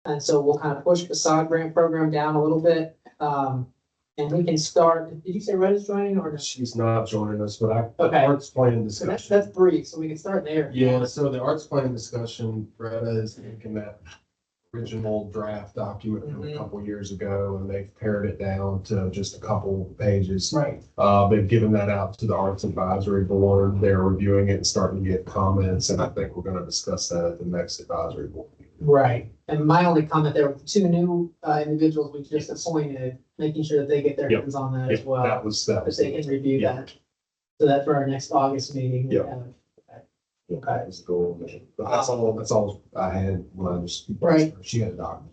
And so we'll kind of push the sod grant program down a little bit. And we can start, did you say Red is joining or? She's not joining us, but the Okay. arts plan So that's discussion. brief, so we can start there. Yeah, so the arts plan discussion, Greta is taking that original draft document from a couple years ago, and they've pared it down to just a couple pages. Right, They've given that out to the Arts Advisory Board. They're reviewing it and starting to get comments, and I think we're gonna discuss that at the next advisory board. right. And my only comment, there were two new individuals we just appointed, making sure that they get their Yep. hands on that as Yeah, well. that was. That they can review Yeah. that. So that for our next August meeting. we Yep. have- Okay. That was the goal. But that's all I had when I just. Right. She had a doctor.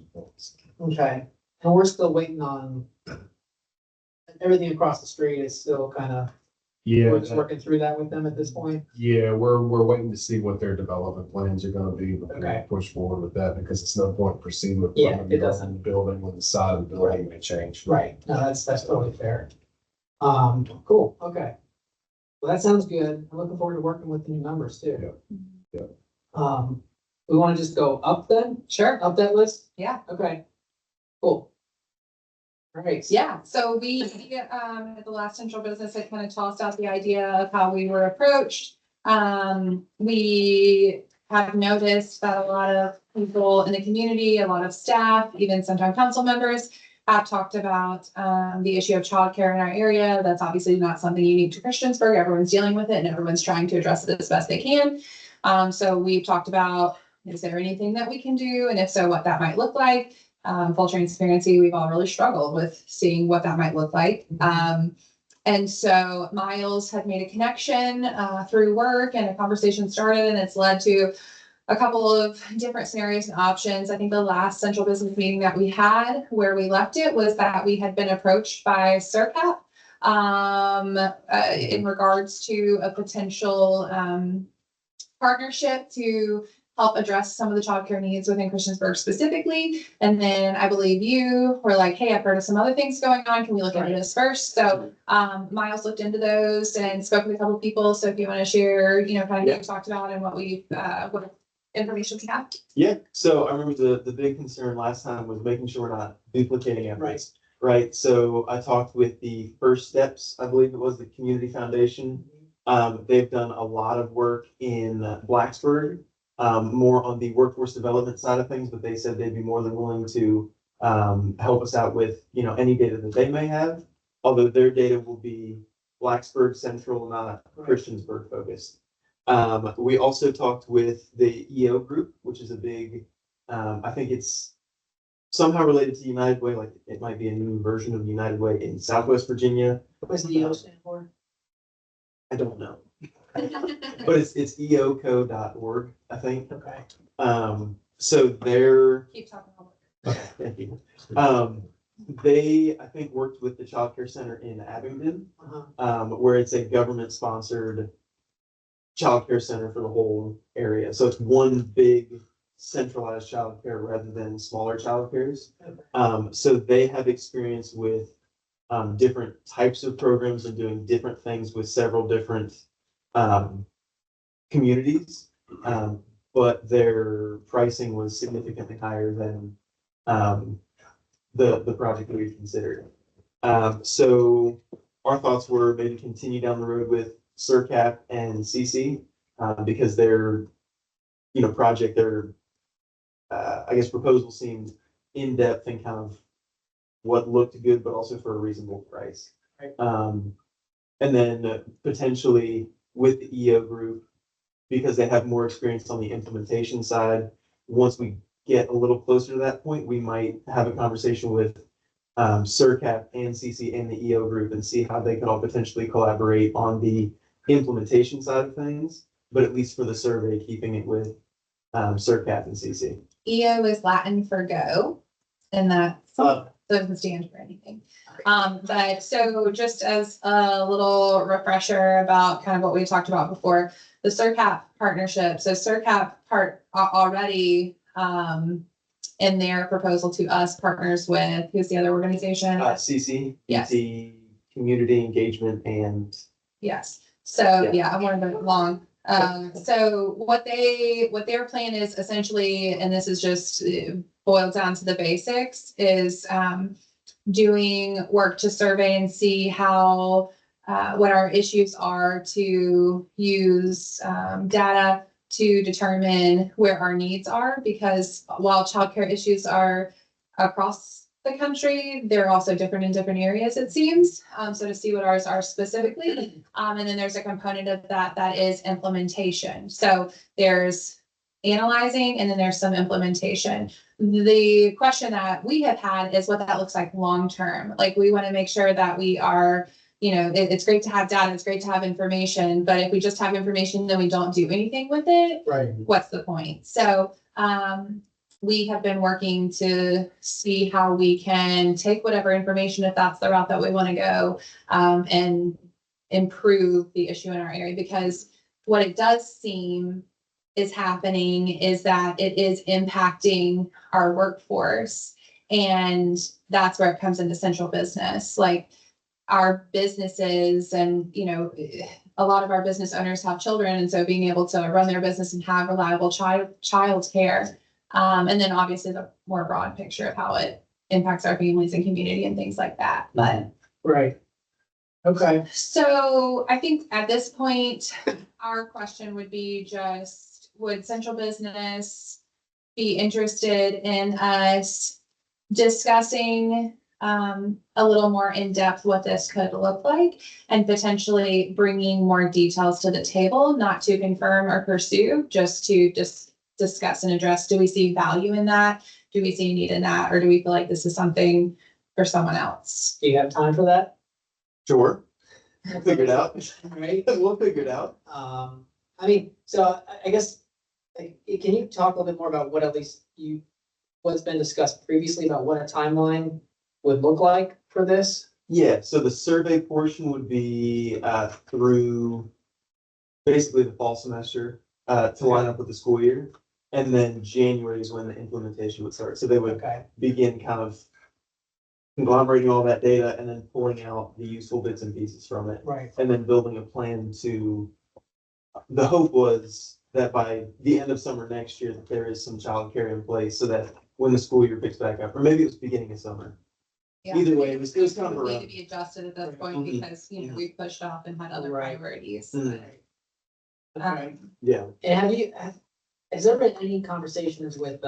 Okay, and we're still waiting on. Everything across the street is still kind of, Yeah. we're just working through that with them at this point. Yeah, we're waiting to see what their development plans are gonna be, but Okay. we push forward with that because it's no point proceeding with. Yeah, it doesn't. The building when the side of the building may change. Right, no, that's totally fair. Cool, okay. Well, that sounds good. I'm looking forward to working with the new members too. Yeah. We want to just go up then, Sure. up that list? Yeah. Okay. Cool. All right. Yeah, so we, at the last central business, I kind of tossed out the idea of how we were approached. We have noticed that a lot of people in the community, a lot of staff, even sometimes council members have talked about, the issue of childcare in our area. That's obviously not something unique to Christiansburg. Everyone's dealing with it and everyone's trying to address it as best they can. So we've talked about, is there anything that we can do? And if so, what that might look like? Full transparency, we've all really struggled with seeing what that might look like. And so Miles had made a connection through work, and a conversation started, and it's led to a couple of different scenarios and options. I think the last central business meeting that we had, where we left it, was that we had been approached by CERCAP in regards to a potential partnership to help address some of the childcare needs within Christiansburg specifically. And then I believe you were like, hey, I've heard of some other things going on. Can we look into this first? So Miles looked into those and spoke with a couple of people. So if you want to share, kind of what you talked about and what information we have. Yeah, so I remember the big concern last time was making sure we're not duplicating efforts. Right, so I talked with the First Steps, I believe it was the Community Foundation. They've done a lot of work in Blacksburg, more on the workforce development side of things, but they said they'd be more than willing to help us out with, any data that they may have. Although their data will be Blacksburg Central, not Christiansburg focused. We also talked with the EO group, which is a big, I think it's somehow related to United Way, like it might be a new version of United Way in Southwest Virginia. What does NEO stand for? I don't know. But it's eoco.org, I think. Okay. So they're, Keep talking. okay, thank you. They, I think, worked with the Child Care Center in Abingdon, where it's a government sponsored child care center for the whole area. So it's one big centralized child care rather than smaller child cares. So they have experience with different types of programs and doing different things with several different communities. But their pricing was significantly higher than the project that we considered. So our thoughts were maybe continue down the road with CERCAP and CC because their project, their I guess proposal seemed in depth and kind of what looked good, but also for a reasonable price. Right. And then potentially with the EO group, because they have more experience on the implementation side, once we get a little closer to that point, we might have a conversation with CERCAP and CC and the EO group and see how they could all potentially collaborate on the implementation side of things, but at least for the survey, keeping it with CERCAP and CC. EO is Latin for go, and that doesn't stand for anything. But so just as a little refresher about kind of what we talked about before, the CERCAP partnership. So CERCAP already in their proposal to us partners with, who's the other organization? CC, Yes. the community engagement and Yes. So yeah, I wanted to long. So what their plan is essentially, and this is just boiled down to the basics, is doing work to survey and see how what our issues are, to use data to determine where our needs are, because while childcare issues are across the country, they're also different in different areas, it seems. So to see what ours are specifically. And then there's a component of that is implementation. So there's analyzing and then there's some implementation. The question that we have had is what that looks like long-term. Like, we want to make sure that we are, it's great to have data, it's great to have information, but if we just have information, then we don't do anything with it, Right. what's the point? So, we have been working to see how we can take whatever information, if that's the route that we want to go, and improve the issue in our area, because what it does seem is happening is that it is impacting our workforce. And that's where it comes into central business. Like, our businesses and, a lot of our business owners have children. And so being able to run their business and have reliable child care. And then obviously the more broad picture of how it impacts our families and community and things like that. But Right. Okay. so I think at this point, our question would be just, would central business be interested in us discussing a little more in depth what this could look like, and potentially bringing more details to the table, not to confirm or pursue, just to discuss and address, do we see value in that? Do we see a need in that? Or do we feel like this is something for someone else? Do you have time for that? Sure. We'll figure it out. Right. We'll figure it out. So I guess, can you talk a little bit more about what at least what's been discussed previously about what a timeline would look like for this? Yeah, so the survey portion would be through basically the fall semester to line up with the school year. And then January is when the implementation would start. So they would Okay. begin kind of conglomerating all that data and then pulling out the useful bits and pieces from it. Right. And then building a plan the hope was that by the end of summer next year, that there is some childcare in place so that when the school year picks back up, or maybe it was beginning of summer. Yeah. Either way, it was kind of Would need around. to be adjusted at this point Mhm. because, we've pushed off and had other Right. priorities. Mhm. Okay. Yeah. And has there been any conversations with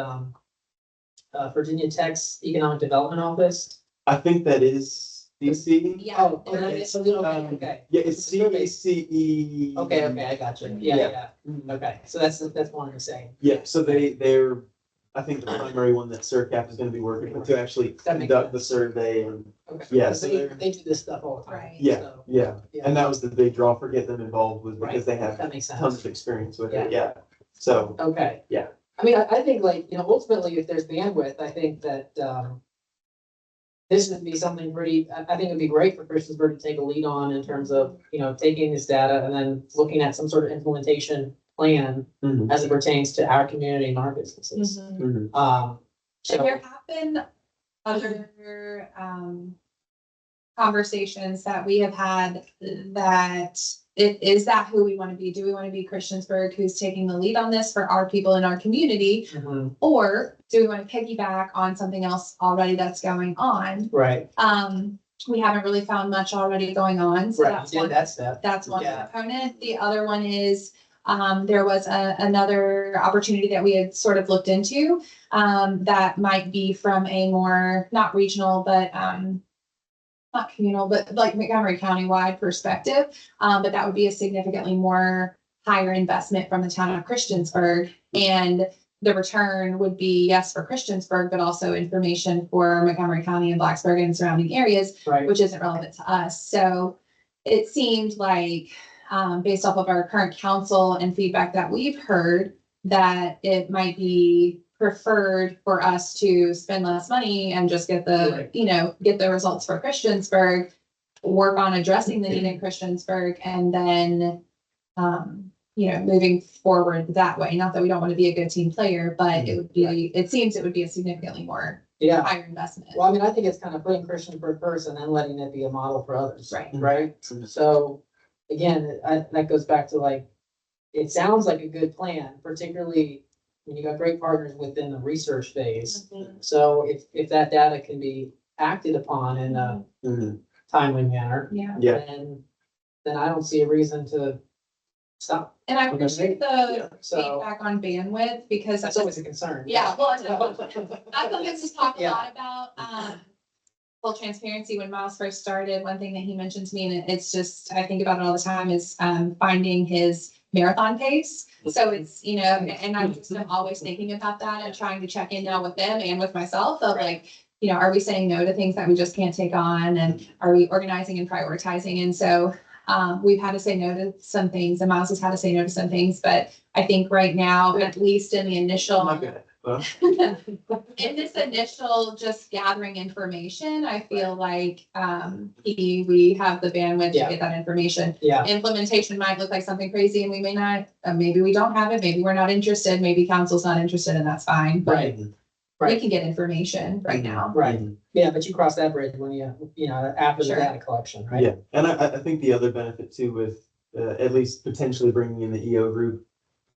Virginia Tech's Economic Development Office? I think that is DC. Yeah. Oh, okay, so, okay. Yeah, it's CACE. Okay, I got you. Yeah. Okay, so that's one I'm saying. Yeah, so they're, I think the primary one that CERCAP is gonna be working with to actually That makes conduct the sense. survey and, Okay. Yeah, Because so they they're- do this stuff all the time. Right. yeah, so, yeah. yeah. And that was the big draw for getting them involved was because they have That makes tons sense. of experience with it, yeah. So, Okay. Yeah. I think ultimately, if there's bandwidth, I think that, this would be something I think it'd be great for Christiansburg to take a lead on in terms of, taking this data and then looking at some sort of implementation plan mhm, as it pertains to our community and our businesses. Mhm. mhm. So, There have been other conversations that we have had that is that who we want to be? Do we want to be Christiansburg, who's taking the lead on this for our people in our community? mhm, Or do we want to piggyback on something else already that's going on? right, We haven't really found much already going on, so right, that's did one, that step. that's one Yeah. component. The other one is, there was another opportunity that we had sort of looked into, that might be from a more, not regional, but, not communal, but like Montgomery County wide perspective. But that would be a significantly more higher investment from the town of Christiansburg. And the return would be, yes, for Christiansburg, but also information for Montgomery County and Blacksburg and surrounding areas, Right, which isn't relevant to us. So it seemed like, based off of our current council and feedback that we've heard, that it might be preferred for us to spend less money and just get Right. get the results for Christiansburg, work on addressing the need in Christiansburg, and then, moving forward that way. Not that we don't want to be a good team player, but it seems it would be a significantly more yeah. higher investment. Well, I think it's kind of putting Christiansburg first and then letting it be a model for others. Right. Right? So, again, that goes back to it sounds like a good plan, particularly when you got great partners within the research phase. So if that data can be acted upon in a Mhm. timely manner, Yeah, Yeah, then I don't see a reason to stop. and I Okay. appreciate the So feedback on bandwidth because that's always a concern. Yeah, well, that's something we've talked a Yeah. lot about, full transparency, when Miles first started, one thing that he mentioned to me, and it's just, I think about it all the time, is, finding his marathon pace. So it's, and I'm just, I'm always thinking about that and trying to check in now with them and with myself of like, are we saying no to things that we just can't take on, and are we organizing and prioritizing? And so, we've had to say no to some things, and Miles has had to say no to some things, but I think right now, at least in the initial. I'm not good. Well, In this initial just gathering information, I feel like, we have the bandwidth to Yeah. get that information. Yeah, Implementation might look like something crazy and we may not, maybe we don't have it, maybe we're not interested, maybe council's not interested, and that's fine, but right, we right, can get information right now. right. Yeah, but you cross that bridge when after the Sure. data collection, right? Yeah, and I think the other benefit too with, at least potentially bringing in the EO group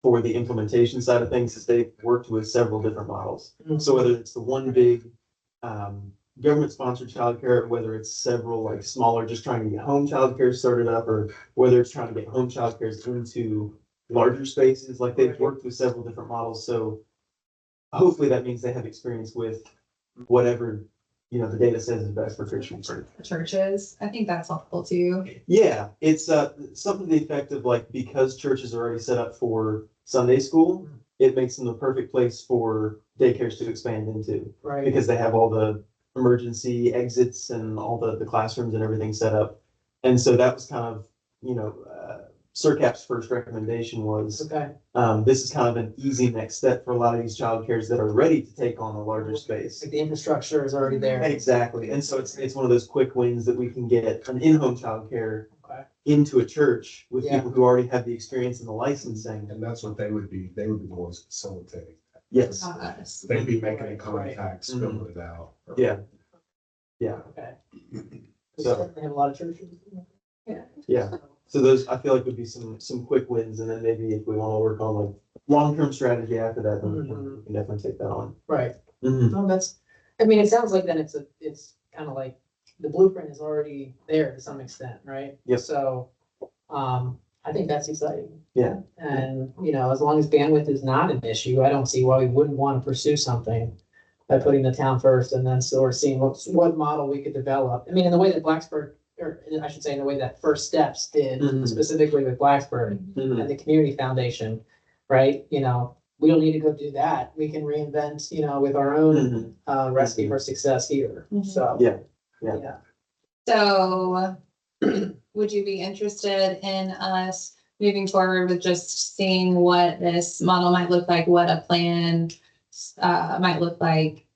for the implementation side of things is they've worked with several different models. So whether it's the one big, government sponsored childcare, whether it's several like smaller, just trying to get home childcare started up, or whether it's trying to get home childcares into larger spaces, like they've worked with several different models. So hopefully that means they have experience with whatever, the data says is best for Christians. Churches, I think that's helpful too. Yeah, it's something to the effect of like, because churches are already set up for Sunday school, it makes them the perfect place for daycares to expand into, Right, because they have all the emergency exits and all the classrooms and everything set up. And so that was kind of, CERCAP's first recommendation was, okay, this is kind of an easy next step for a lot of these childcares that are ready to take on a larger space. like the infrastructure is already there. Exactly, and so it's one of those quick wins that we can get an in-home childcare Okay. into a church with Yeah. people who already have the experience and the licensing. And that's what they would be the ones facilitating. Yes, Not us. They'd be making the Right. contacts, Mhm. filling it out. yeah, yeah, Okay. So- They have a lot of churches. yeah. So those, I feel like would be some quick wins, and then maybe if we want to work on like long-term strategy after that, then we can definitely take that on. Right. Mhm. No, it sounds like then it's kind of like the blueprint is already there to some extent, right? Yep. So, I think that's exciting. Yeah. And, as long as bandwidth is not an issue, I don't see why we wouldn't want to pursue something by putting the town first and then sort of seeing what model we could develop. I mean, in the way that Blacksburg, or I should say in the way that First Steps did Mhm. specifically with Blacksburg Mhm. and the community foundation, right? We don't need to go do that. We can reinvent, with our own Mhm. recipe for success here. Mhm. So. Yeah. Yeah. So, would you be interested in us moving forward with just seeing what this model might look like, what a plan might look like,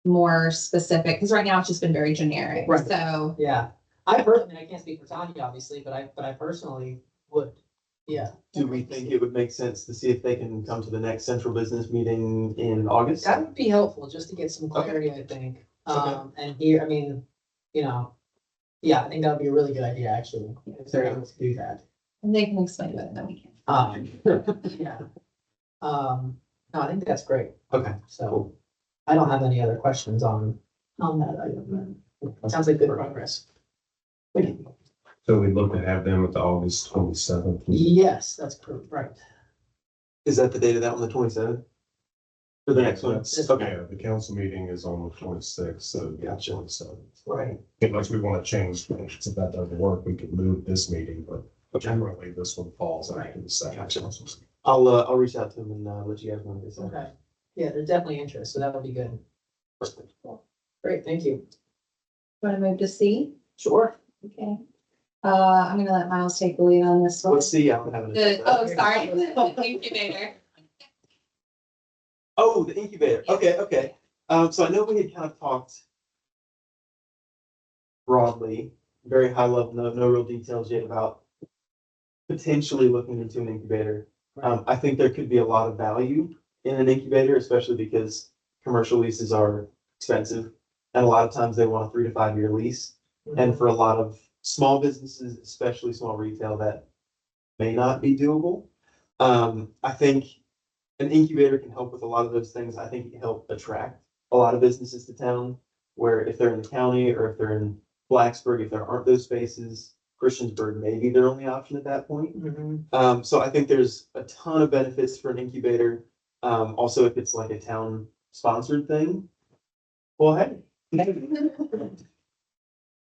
more specific? Because right now it's just been very generic. Right. So, Yeah, I can't speak for Tanya, obviously, but I personally would. Yeah. Do we think it would make sense to see if they can come to the next central business meeting in August? That would be helpful, just to get some clarity, I think. And here, I mean, yeah, I think that would be a really good idea, actually, if they're able to do that. and they can explain it better than we can. Yeah. No, I think that's great. Okay, So I don't have any other questions on that item. It sounds like good progress. So we look to have them at the August 27th. Yes, that's correct, right. is that the date of that one, the 27th? For the next one? That's- Okay, Yeah, the council meeting is on the 26th, so Gotcha. 27th. Right. Unless we want to change, if that doesn't work, we could move this meeting, but generally this one falls after the second. Gotcha. council meeting. I'll reach out to them and let you guys know what they say. Okay. Yeah, there's definitely interest, so that would be good. Great, thank you. Want to move to C? Sure. Okay. I'm gonna let Miles take the lead on this one. Let's see, I don't have an. Sorry, incubator. Oh, the incubator. Okay. So I know we had kind of talked broadly, very high level, no real details yet about potentially looking into an incubator. I think there could be a lot of value in an incubator, especially because commercial leases are expensive. And a lot of times they want a 3 to 5 year lease. And for a lot of small businesses, especially small retail, that may not be doable. I think an incubator can help with a lot of those things. I think it can help attract a lot of businesses to town, where if they're in the county or if they're in Blacksburg, if there aren't those spaces, Christiansburg may be their only option at that point. So I think there's a ton of benefits for an incubator. Also, if it's like a town sponsored thing, well, hey,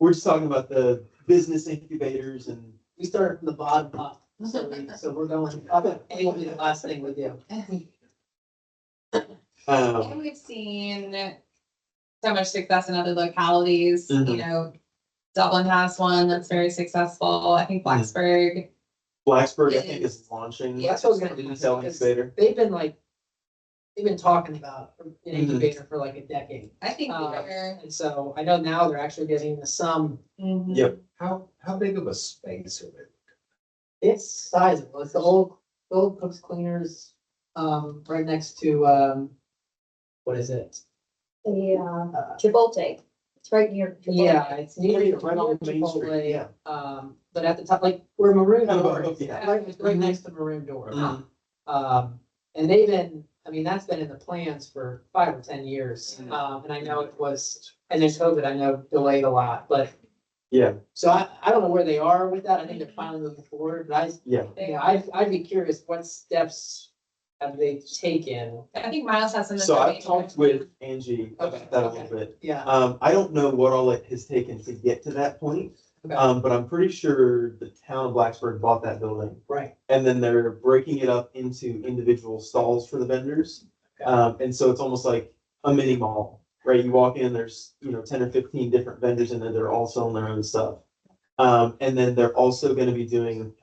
we're just talking about the business incubators and We started from the bottom up, so we're going up, and it'll be the last thing we do. And we've seen so much success in other localities, you Mhm. know, Dublin has one that's very successful. I think Blacksburg. Blacksburg, I think, is launching. Yeah, that's what I was gonna do, Retail because incubator. they've been talking about an incubator for like a decade. I think Um, they're. And so I know now they're actually getting into some, Mhm. Yep. How big of a space are they? it's sizable, it's the old Cooks Cleaners, right next to, what is it? Chipotle, it's right near. Chipotle. Yeah, it's near, Right on Main Street, Chipotle, yeah. but at the top, like where Maroon Oh, Door is, yeah. right next to Maroon Door. Mhm. And they've been, I mean, that's been in the plans for 5 or 10 years. Mhm. And I know it was, and then COVID, I know delayed a lot, but, Yeah, so I don't know where they are with that. I think they're finally moving forward, but yeah. I'd be curious, what steps have they taken? I think Miles has some. So I've information. talked with Angie Okay, about that a okay. little bit. Yeah. I don't know what all it has taken to get to that point. Okay. But I'm pretty sure the town of Blacksburg bought that building. Right. And then they're breaking it up into individual stalls for the vendors. Okay. And so it's almost like a mini mall, right? You walk in, there's, 10 or 15 different vendors in there. They're all selling their own stuff. And then they're also gonna be doing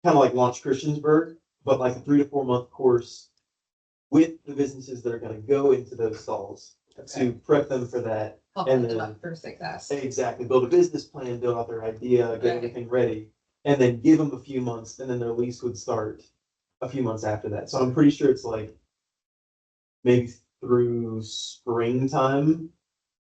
kind of like Launch Christiansburg, but like a 3 to 4 month course with the businesses that are gonna go into those stalls to prep them for that. Help and them then- up for success. Exactly, build a business plan, build out their idea, Right. get everything ready, and then give them a few months, and then their lease would start a few months after that. So I'm pretty sure it's like maybe through springtime,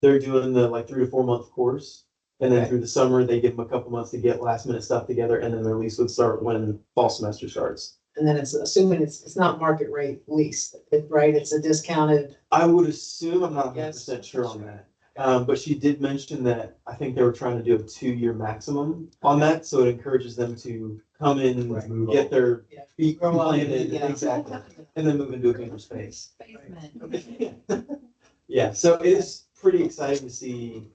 they're doing the like 3 to 4 month course. And then Okay. through the summer, they give them a couple months to get last minute stuff together, and then their lease would start when fall semester starts. And then it's assuming it's not market rate lease, right? It's a discounted. I would assume, I'm not 100% Yes. sure on that. But she did mention that I think they were trying to do a 2-year maximum on that, so it encourages them to come in, Right. get their Yeah. feet Grow up, planted, yeah. exactly, and then move into a bigger space. Basement. Yeah, so it is pretty exciting to see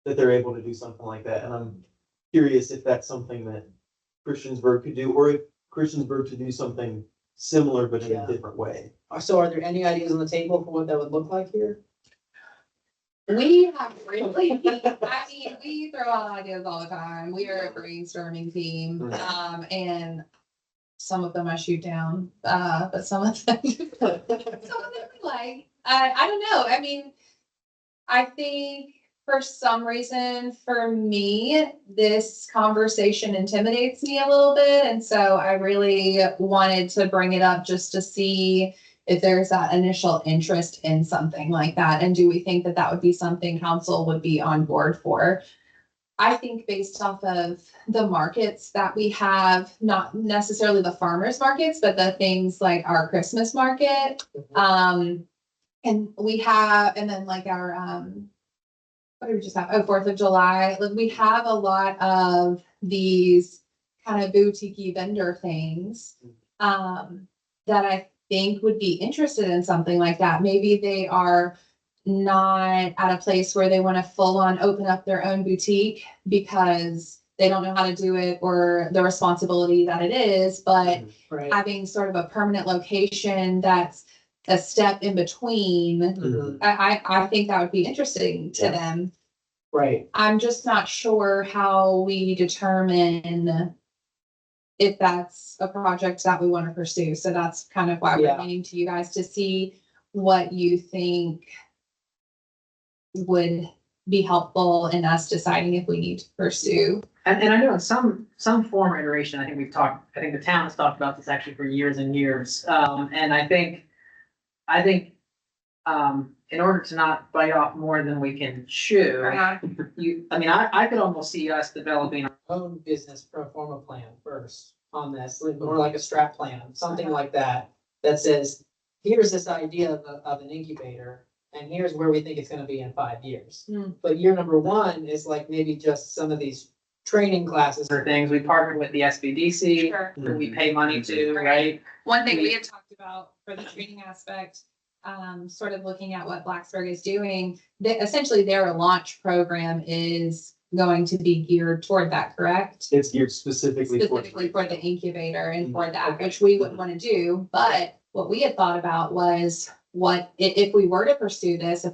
that they're able to do something like that, and I'm curious if that's something that Christiansburg could do, or if Christiansburg could do something similar but in Yeah. a different way. So are there any ideas on the table for what that would look like here? We have really, I mean, we throw out ideas all the time. We are a brainstorming team, Mhm. and some of them I shoot down, but some of them, some of them we like. I don't know. I mean, I think for some reason, for me, this conversation intimidates me a little bit, and so I really wanted to bring it up just to see if there's that initial interest in something like that, and do we think that that would be something council would be on board for? I think based off of the markets that we have, not necessarily the farmers markets, but the things like our Christmas market. And we have, and then like our, what do we just have? Oh, 4th of July. Like we have a lot of these kind of boutique vendor things. That I think would be interested in something like that. Maybe they are not at a place where they want to full on open up their own boutique because they don't know how to do it or the responsibility that it is, but Right. having sort of a permanent location that's a step in between, Mhm. I think that would be interesting to Yeah. them. Right. I'm just not sure how we determine if that's a project that we want to pursue. So that's kind of why Yeah. we're meeting to you guys to see what you think would be helpful in us deciding if we need to pursue. And I know in some form or iteration, I think the town has talked about this actually for years and years. And I think, in order to not bite off more than we can chew, I could almost see us developing Own business pro forma plan first. on this, or like a strat plan, something like that, that says, here's this idea of an incubator, and here's where we think it's gonna be in 5 years. Hmm. But year number one is like maybe just some of these training classes. For things, we partner with the SBDC, Sure. who we pay money to, right? One thing we had talked about for the training aspect, sort of looking at what Blacksburg is doing, essentially their launch program is going to be geared toward that, correct? It's geared specifically for. Specifically for the incubator and for that, which we wouldn't want to do, but what we had thought about was what, if we were to pursue this,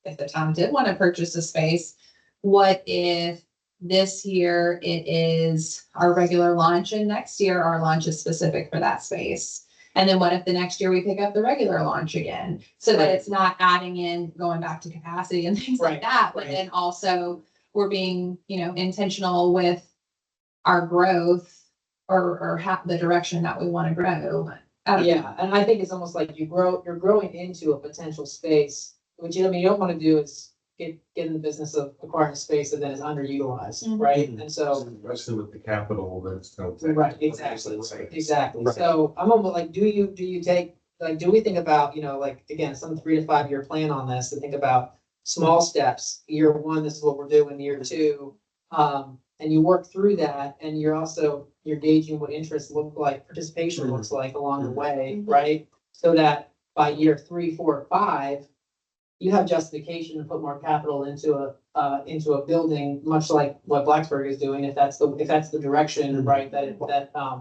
if the town did want to purchase a space, what if this year it is our regular launch and next year our launch is specific for that space? And then what if the next year we pick up the regular launch again? So that Right. it's not adding in, going back to capacity and things like Right, that, but right. then also we're being, intentional with our growth or the direction that we want to grow. Yeah, and I think it's almost like you're growing into a potential space, which you don't want to do is get in the business of acquiring a space that then is underutilized, Mhm. right? And so, Especially with the capital that's going to. right, exactly, exactly. Right. So I'm almost like, do you take, like, do we think about, like, again, some 3 to 5 year plan on this, to think about small steps, year one, this is what we're doing, year two. And you work through that, and you're gauging what interest look like, participation looks like along the way, Mhm. right? So that by year 3, 4, 5, you have justification to put more capital into a building, much like what Blacksburg is doing, if that's the direction, Mhm. right, that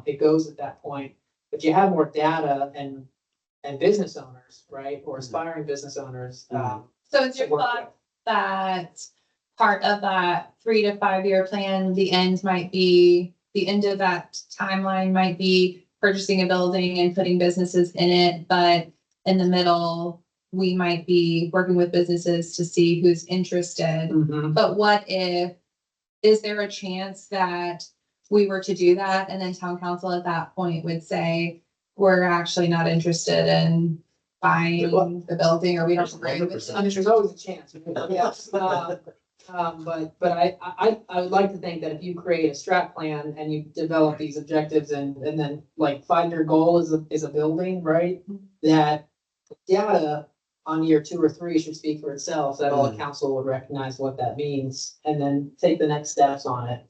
it goes at that point. But you have more data and business owners, right, or aspiring business owners, So it's to your work thought that part of that 3 to 5 year plan, the end of that timeline might be purchasing a building and putting businesses in it, but in the middle, we might be working with businesses to see who's interested. with. Mhm. But is there a chance that we were to do that and then town council at that point would say, we're actually not interested in buying the building, or we don't agree with I mean, there's always a chance, yes, but I would like to think that if you create a strat plan and you develop these objectives and then like 5 year goal is a building, right? That data on year 2 or 3 should speak for itself, that all the council would recognize what that means and then take the next steps on it.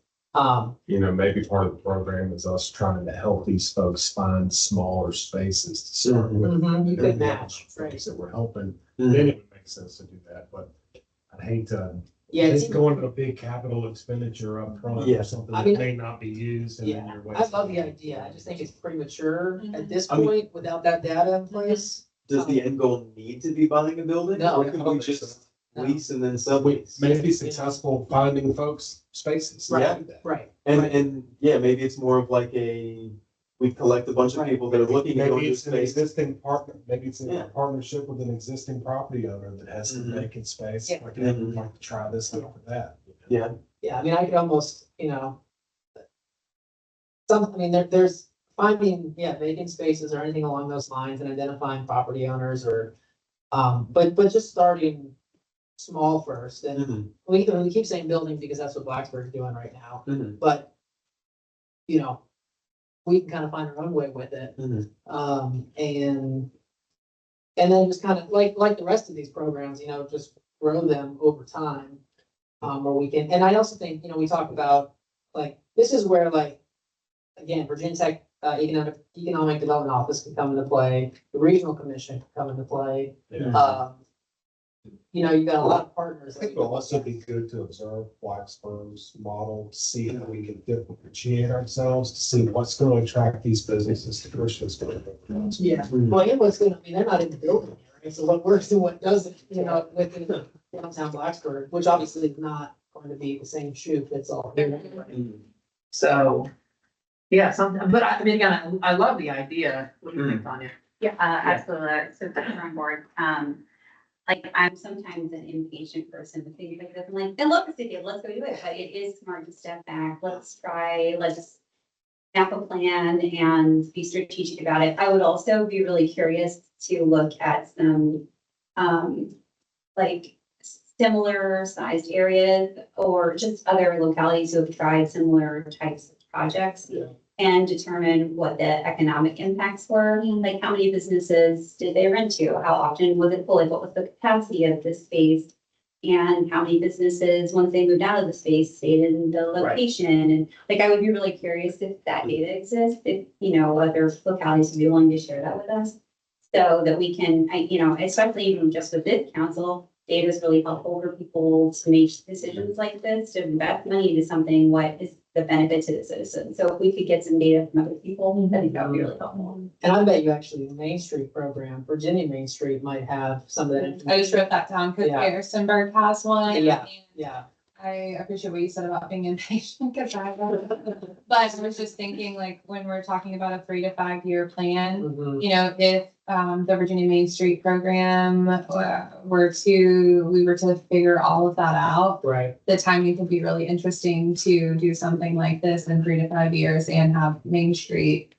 Maybe part of the program is us trying to help these folks find smaller spaces to start with. You could match, right? Things that we're helping, Mhm. then it would make sense to do that, but I'd hate to. Yeah, it's Going to a big capital expenditure up front Yeah. or something I that mean, may not be used and then yeah, you're I wasting. love the idea. I just think it's premature at this I mean- point without that data in place. Does the end goal need to be buying a building? No, Or I can don't we think just so. No. lease and then We sublease? may be successful finding folks spaces. to Right. do that. Right. And, right. and yeah, maybe it's more of like we collect a bunch of Right. people that are looking to go Maybe into it's an space. existing partner, maybe it's in Yeah. a partnership with an existing property owner that has some Mhm. vacant space. Yeah. Like, hey, we'd like to try this out for that. Yeah, Yeah, I mean, I could almost, there's finding, vacant spaces or anything along those lines and identifying property owners or, but just starting small first. And Mhm. we keep saying building because that's what Blacksburg's doing right now, Mhm. but, we can kind of find our own way with it. Mhm. And then just kind of like the rest of these programs, just grow them over time. Where we can, and I also think, we talked about, this is where again, Virginia Tech, Economic Development Office can come into play, the Regional Commission can come into play. Yeah. You've got a lot of partners. I think it'll also be good to observe Blacksburg's model, to see how we can differentiate ourselves, to see what's going to attract these businesses to Christians. Yeah, well, and what's gonna, they're not in the building, right? So what works and what doesn't, within downtown Blacksburg, which obviously is not going to be the same shoe fits all. Mhm. So, yeah, but I mean, again, I love the idea. What do you think, Tanya? Yeah, absolutely. So that's on board. I'm sometimes an impatient person with things like this. I'm like, I love this idea. Let's go do it. But it is smart to step back. Let's map a plan and be strategic about it. I would also be really curious to look at some, similar sized areas or just other localities who have tried similar types of projects. Yeah. and determine what the economic impacts were. Like, how many businesses did they rent to? How often was it full? Like, what was the capacity of the space? And how many businesses, once they moved out of the space, stayed in the location? And like, I would be really curious if that data exists, if, other localities would be willing to share that with us. So that we can, especially even just with this council, data is really helpful for people to make decisions like this, to invest money into something, what is the benefit to the citizens. So if we could get some data from other people, I think that would be really helpful. And I bet you actually the Main Street program, Virginia Main Street might have some of that I information. just wrote that down because Yeah. Harrisonburg has one. Yeah. and Yeah, I appreciate what you said about being impatient, because but I was just thinking, like, when we're talking about a 3 to 5 year plan, mhm, if the Virginia Main Street program we were to figure all of that out, right, the timing could be really interesting to do something like this in 3 to 5 years and have Main Street.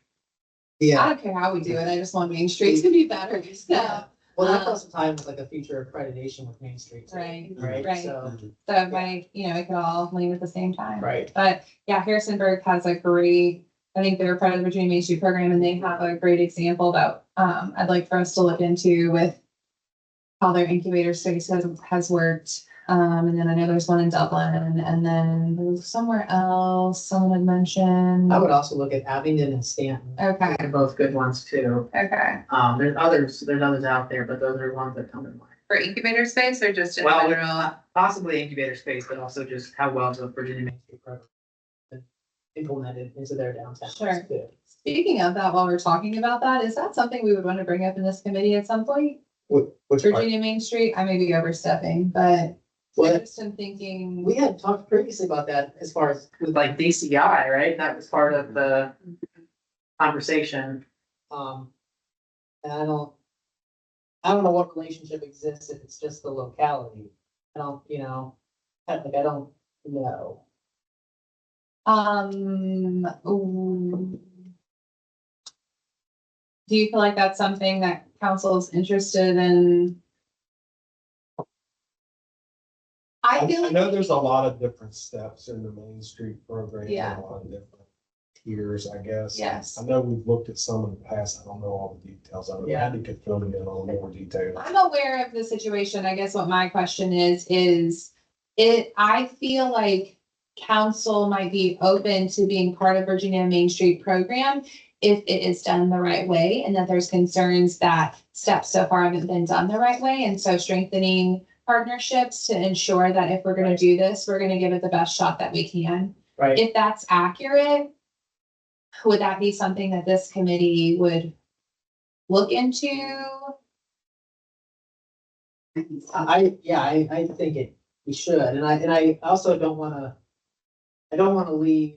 I yeah. don't care how we do it. I just want Main Street to be better. So, Well, that goes time with like a future accreditation with Main Street. too, Right, Right, right. so, so it might, it could all lean at the same time. right, But yeah, Harrisonburg has a great, I think they're part of the Virginia Main Street program, and they have a great example that I'd like for us to look into with how their incubator space has worked. And then I know there's one in Dublin, and then there was somewhere else someone had mentioned. I would also look at Abingdon and Stanton. Okay, They're both good ones too. okay. There's others out there, but those are ones that come to mind. For incubator space or just in Well, general? Possibly incubator space, but also just how well the Virginia Main Street program. Implemented into their downtown. Sure. Speaking of that, while we're talking about that, is that something we would want to bring up in this committee at some point? Which part? Virginia Main Street, I may be overstepping, but I Well, just am thinking. we had talked previously about that as far as, With like DCI, right? That was part of the conversation. and I don't know what relationship exists if it's just the locality. I don't know. Ooh. Do you feel like that's something that council is interested in? I feel I like. know there's a lot of different steps in the Main Street program. Yeah. A lot of different tiers, I guess. Yes. I know we've looked at some in the past. I don't know all the details of it. Yeah. Andy could fill me in on more details. I'm aware of the situation. I guess what my question is I feel like council might be open to being part of Virginia Main Street program if it is done the right way, and that there's concerns that steps so far haven't been done the right way. And so strengthening partnerships to ensure that if we're gonna do this, we're gonna give it the best shot that we can. Right. If that's accurate, would that be something that this committee would look into? I think we should, and I also don't wanna leave,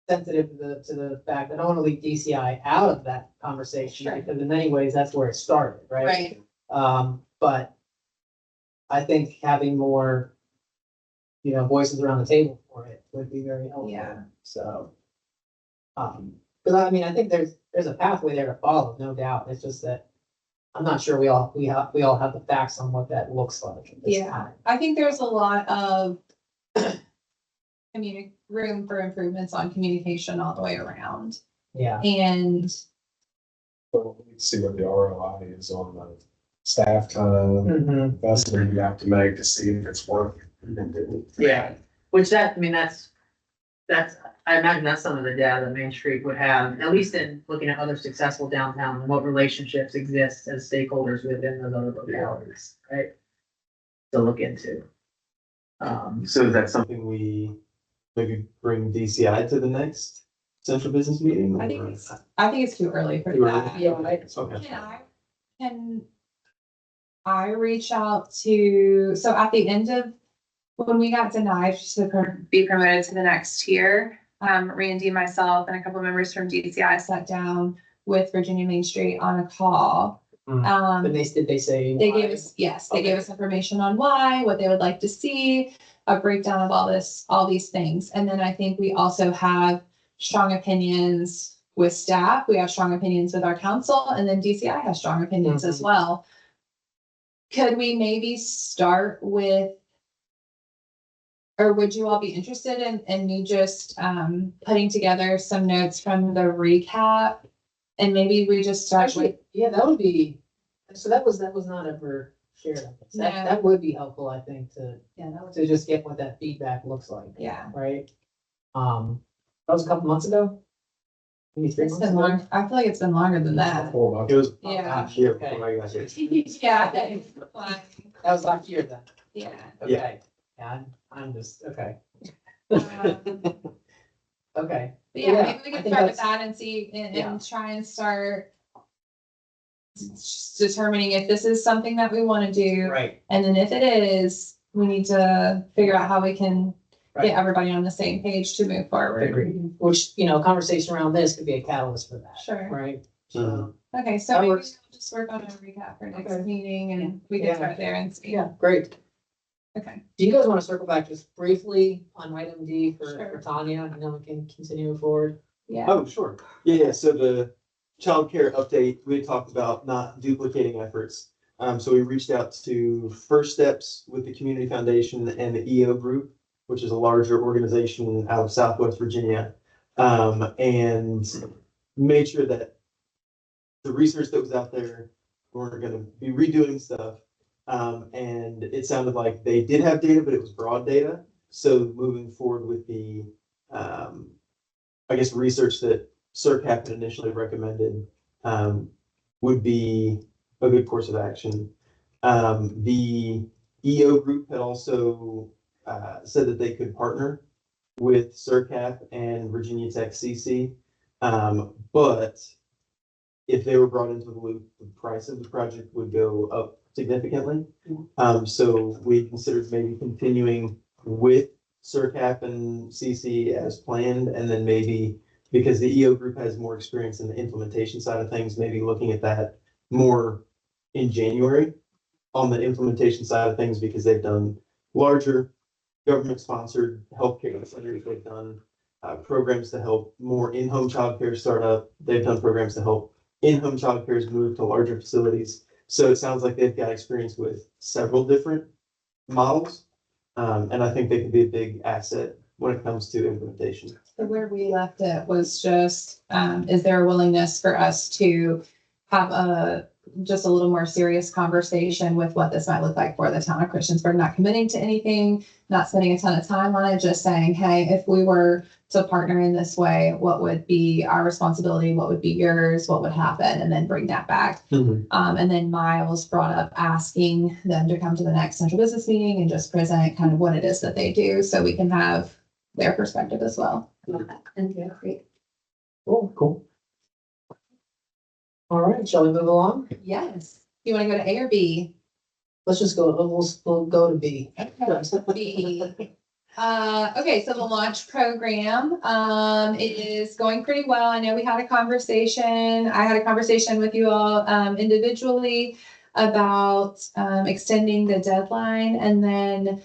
sensitive to the fact, I don't wanna leave DCI out of that conversation, Sure. because in many ways, that's where it started, right? But I think having more, voices around the table for it would be very helpful. Yeah. So. Cause I think there's a pathway there to follow, no doubt. It's just that I'm not sure we all have the facts on what that looks like at this Yeah. time. I think there's a lot of room for improvements on communication all the way around. Yeah, And So we need to see what the ROI is on the staff time. mhm, That's what you have to make to see if it's working. Yeah. Which that's, I imagine that's some of the data that Main Street would have, at least in looking at other successful downtown and what relationships exist as stakeholders within those other localities, right? To look into. So is that something we maybe bring DCI to the next central business meeting? I think or- it's too early for Too early? that. yeah, Okay. Can I reach out to, so at the end of, when we got denied to be promoted to the next tier, Randy, myself, and a couple of members from DCI sat down with Virginia Main Street on a call. but did they say? They why? gave us, yes, they Okay. gave us information on why, what they would like to see, a breakdown of all these things. And then I think we also have strong opinions with staff. We have strong opinions with our council, and then DCI has strong opinions as well. Could we maybe start with, or would you all be interested in me just, putting together some notes from the recap? And maybe we just start with, Actually, yeah, that would be, so that was not ever shared. I guess. No. That would be helpful, I think, yeah, that was, to just get what that feedback looks like, yeah. right? That was a couple months ago? Maybe 3 It's months been ago? long, I feel like it's been longer than that. 4 months. It was Yeah. here Okay. before I got here. Yeah, it's fine. That was last year then. Yeah. Okay. Yeah, I'm just, okay. Um, Okay. But yeah, Yeah, maybe we I can think start with that's- that and see, Yeah. and try and start determining if this is something that we want to do. Right. And then if it is, we need to figure out how we can Right. get everybody on the same page to move forward. Agreed. Which, conversation around this could be a catalyst for that. Sure. Right? Mhm. Okay, so That maybe we'll works. just work on a recap for next Okay. meeting and we Yeah. can start there and see. Yeah, great. Okay. Do you guys want to circle back just briefly on item D for Sure. Tanya, and then we can continue forward? Yeah. Oh, sure. Yeah, so the childcare update, we had talked about not duplicating efforts. So we reached out to First Steps with the Community Foundation and the EO Group, which is a larger organization out of Southwest Virginia. And made sure that the research that was out there, we're gonna be redoing stuff. And it sounded like they did have data, but it was broad data. So moving forward with the, I guess, research that CERC had initially recommended, would be a good course of action. The EO group had also, said that they could partner with CERCAP and Virginia Tech CC. But if they were brought into the loop, the price of the project would go up significantly. So we considered maybe continuing with CERCAP and CC as planned, and then maybe, because the EO group has more experience in the implementation side of things, maybe looking at that more in January on the implementation side of things, because they've done larger government-sponsored healthcare centers. They've done programs to help more in-home childcare start up. They've done programs to help in-home childcares move to larger facilities. So it sounds like they've got experience with several different models. And I think they could be a big asset when it comes to implementation. So where we left it was just, is there a willingness for us to have just a little more serious conversation with what this might look like for the town of Christiansburg, not committing to anything, not spending a ton of time on it, just saying, hey, if we were to partner in this way, what would be our responsibility? What would be yours? What would happen? And then bring that back. And then Miles brought up asking them to come to the next central business meeting and just present kind of what it is that they do, so we can have their perspective as well. And great. Cool. All right, shall we move along? Yes. You want to go to A or B? Let's just go, we'll go to B. B. Okay, so the launch program, it is going pretty well. I know we had a conversation, I had a conversation with you all, individually about, extending the deadline and then,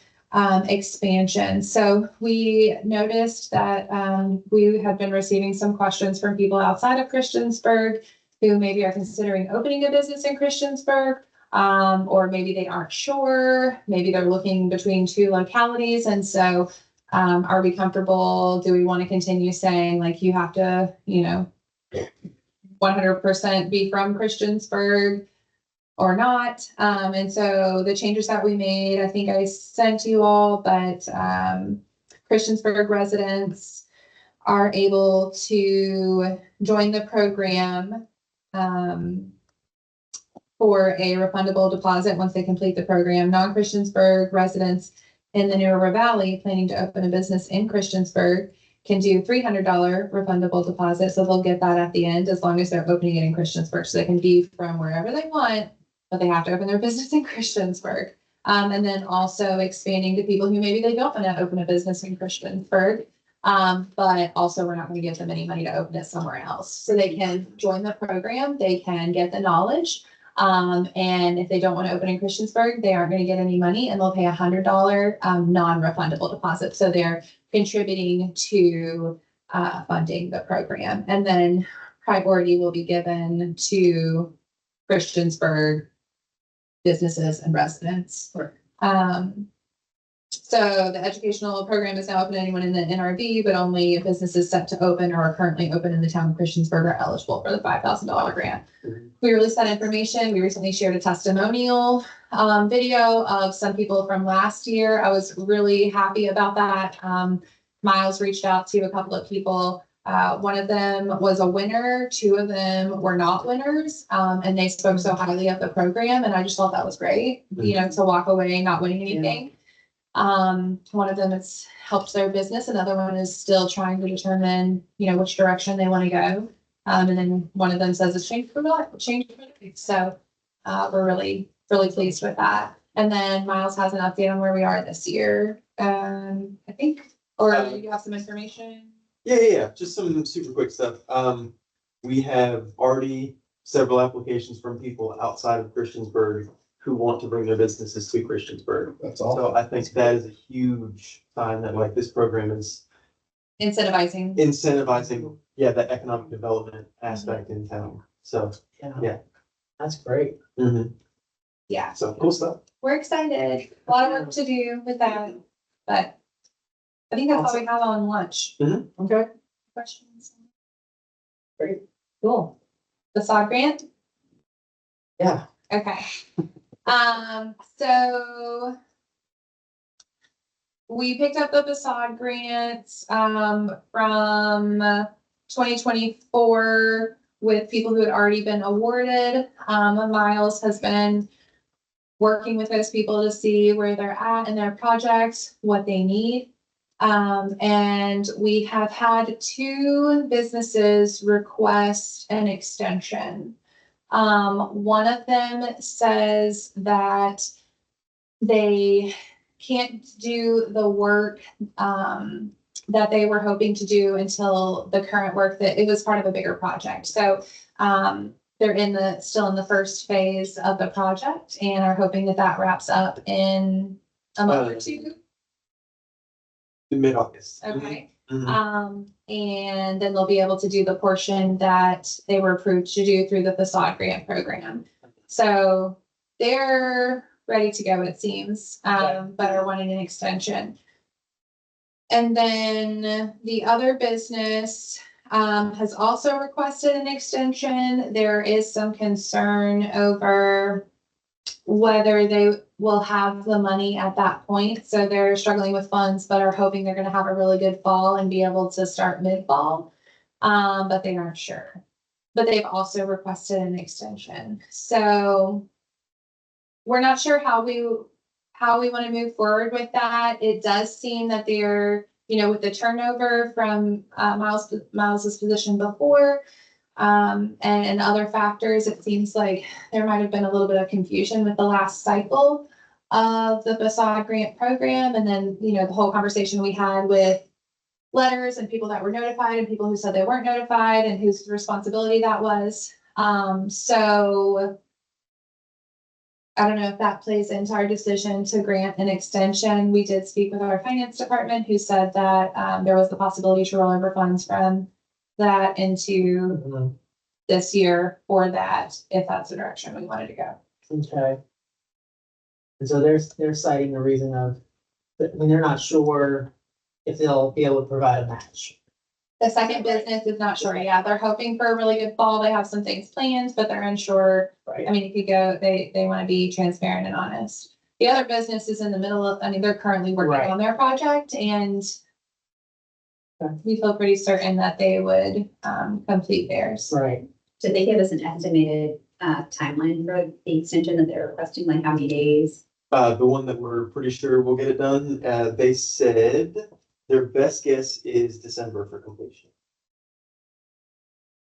expansion. So we noticed that, we have been receiving some questions from people outside of Christiansburg who maybe are considering opening a business in Christiansburg. Or maybe they aren't sure, maybe they're looking between two localities. And so, are we comfortable? Do we want to continue saying like, you have to, 100% be from Christiansburg or not? And so the changes that we made, I think I sent you all, but, Christiansburg residents are able to join the program, for a refundable deposit once they complete the program. Non-Christiansburg residents in the New River Valley planning to open a business in Christiansburg can do $300 refundable deposit. So they'll get that at the end as long as they're opening it in Christiansburg. So they can be from wherever they want, but they have to open their business in Christiansburg. And then also expanding to people who maybe they don't want to open a business in Christiansburg. But also we're not going to give them any money to open it somewhere else. So they can join the program, they can get the knowledge. And if they don't want to open in Christiansburg, they aren't going to get any money and they'll pay $100 non-refundable deposit. So they're contributing to funding the program. And then priority will be given to Christiansburg businesses and residents. So the educational program is now open to anyone in the NRV, but only businesses set to open or are currently open in the town of Christiansburg are eligible for the $5,000 grant. We released that information. We recently shared a testimonial video of some people from last year. I was really happy about that. Miles reached out to a couple of people. One of them was a winner, two of them were not winners, and they spoke so highly of the program, and I just thought that was great, to walk away not winning anything. One of them has helped their business, another one is still trying to determine, which direction they want to go. And then one of them says it's changed for life. So, we're really, really pleased with that. And then Miles has an update on where we are this year. I think, or you have some information? Yeah, just some super quick stuff. We have already several applications from people outside of Christiansburg who want to bring their businesses to Christiansburg. That's all. So I think that is a huge sign that like this program is Incentivizing. incentivizing, that economic development aspect in town. So, Yeah. That's great. Yeah, so cool stuff. we're excited. A lot of work to do with that, but I think that's all we have on lunch. Okay, Questions? great, cool. Facade grant? Yeah, Okay. So we picked up the facade grants, from 2024 with people who had already been awarded. Miles has been working with those people to see where they're at in their projects, what they need. And we have had two businesses request an extension. One of them says that they can't do the work, that they were hoping to do until the current work that it was part of a bigger project. So, they're still in the first phase of the project and are hoping that that wraps up in a month or two. Mid-August. Okay. Mhm. And then they'll be able to do the portion that they were approved to do through the facade grant program. So they're ready to go, it seems, but are wanting an extension. And then the other business, has also requested an extension. There is some concern over whether they will have the money at that point. So they're struggling with funds, but are hoping they're gonna have a really good fall and be able to start mid-fall. But they aren't sure. But they've also requested an extension. So we're not sure how we want to move forward with that. It does seem that they're, with the turnover from Miles's position before, and other factors, it seems like there might have been a little bit of confusion with the last cycle of the facade grant program. And then, the whole conversation we had with letters and people that were notified and people who said they weren't notified and whose responsibility that was. So I don't know if that plays into our decision to grant an extension. We did speak with our finance department who said that there was the possibility to roll over funds from that into this year for that, if that's the direction we wanted to go. okay. And so they're citing the reason of, they're not sure if they'll be able to provide a match. The second business is not sure. Yeah, they're hoping for a really good fall. They have some things planned, but they're unsure. Right. I mean, if you go, they want to be transparent and honest. The other business is in the middle of, they're currently working Right. on their project and Okay. we feel pretty certain that they would, complete theirs. Right. Did they give us an estimated timeline for the extension that they're requesting, like how many days? The one that we're pretty sure will get it done, they said their best guess is December for completion.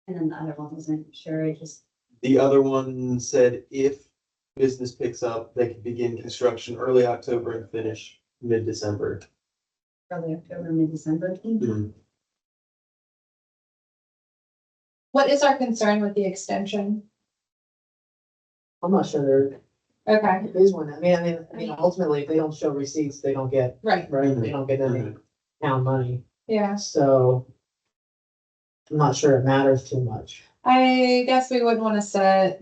And then the other one wasn't sure, it just, The other one said if business picks up, they could begin construction early October and finish mid-December. early October, mid-December. What is our concern with the extension? I'm not sure Okay, there is one. I mean, ultimately, if they don't show receipts, they don't get, right, right, they don't get any town money. yeah. So I'm not sure it matters too much. I guess we wouldn't want to set